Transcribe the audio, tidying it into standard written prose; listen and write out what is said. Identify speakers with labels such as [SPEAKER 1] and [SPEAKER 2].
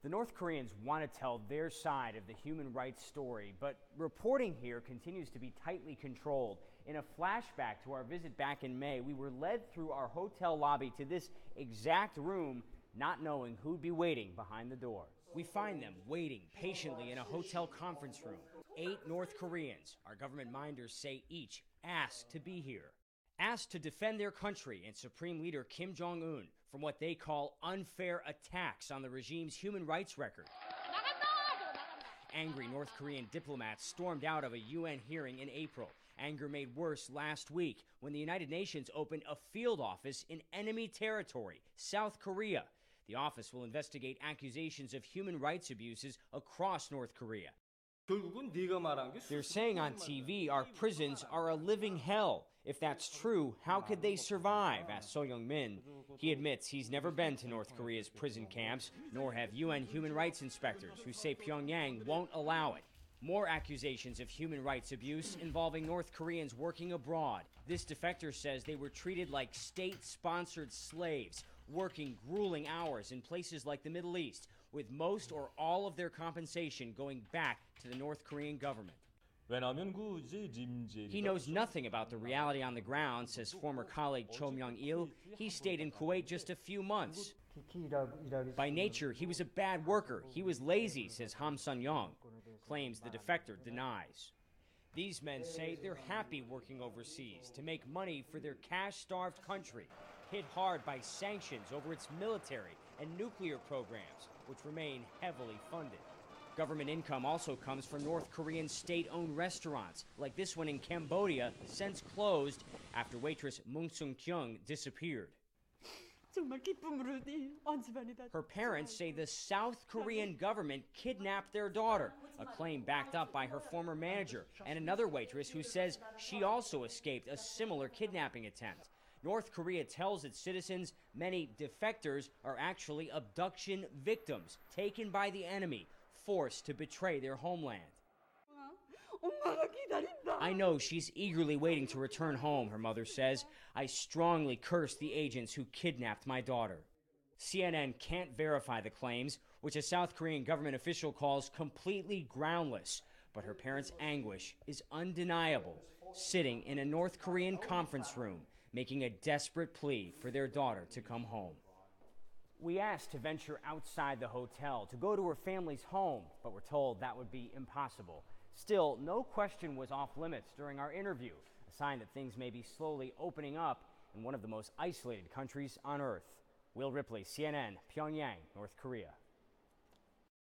[SPEAKER 1] The North Koreans want to tell their side of the human rights story, but reporting here continues to be tightly controlled. In a flashback to our visit back in May, we were led through our hotel lobby to this exact room, not knowing who'd be waiting behind the door. We find them waiting patiently in a hotel conference room. 8 North Koreans, our government minders say each, asked to be here. Asked to defend their country and Supreme Leader Kim Jong-un from what they call unfair attacks on the regime's human rights record. Angry North Korean diplomats stormed out of a UN hearing in April. Anger made worse last week when the United Nations opened a field office in enemy territory, South Korea. The office will investigate accusations of human rights abuses across North Korea. They're saying on TV our prisons are a living hell. If that's true, how could they survive? Asked So Young-min. He admits he's never been to North Korea's prison camps, nor have UN human rights inspectors, who say Pyongyang won't allow it. More accusations of human rights abuse involving North Koreans working abroad. This defector says they were treated like state-sponsored slaves, working grueling hours in places like the Middle East, with most or all of their compensation going back to the North Korean government. He knows nothing about the reality on the ground, says former colleague Cho Myung-il. He stayed in Kuwait just a few months. By nature, he was a bad worker. He was lazy, says Ham Sun-young, claims the defector denies. These men say they're happy working overseas to make money for their cash-starved country, hit hard by sanctions over its military and nuclear programs, which remain heavily funded. Government income also comes from North Korean state-owned restaurants, like this one in Cambodia, since closed after waitress Moon Sung-kyung disappeared. Her parents say the South Korean government kidnapped their daughter, a claim backed up by her former manager and another waitress who says she also escaped a similar kidnapping attempt. North Korea tells its citizens many defectors are actually abduction victims taken by the enemy, forced to betray their homeland. I know she's eagerly waiting to return home, her mother says. I strongly curse the agents who kidnapped my daughter. CNN can't verify the claims, which a South Korean government official calls completely groundless. But her parents' anguish is undeniable, sitting in a North Korean conference room, making a desperate plea for their daughter to come home. We asked to venture outside the hotel, to go to her family's home, but were told that would be impossible. Still, no question was off limits during our interview, a sign that things may be slowly opening up in one of the most isolated countries on Earth. Will Ripley, CNN, Pyongyang, North Korea.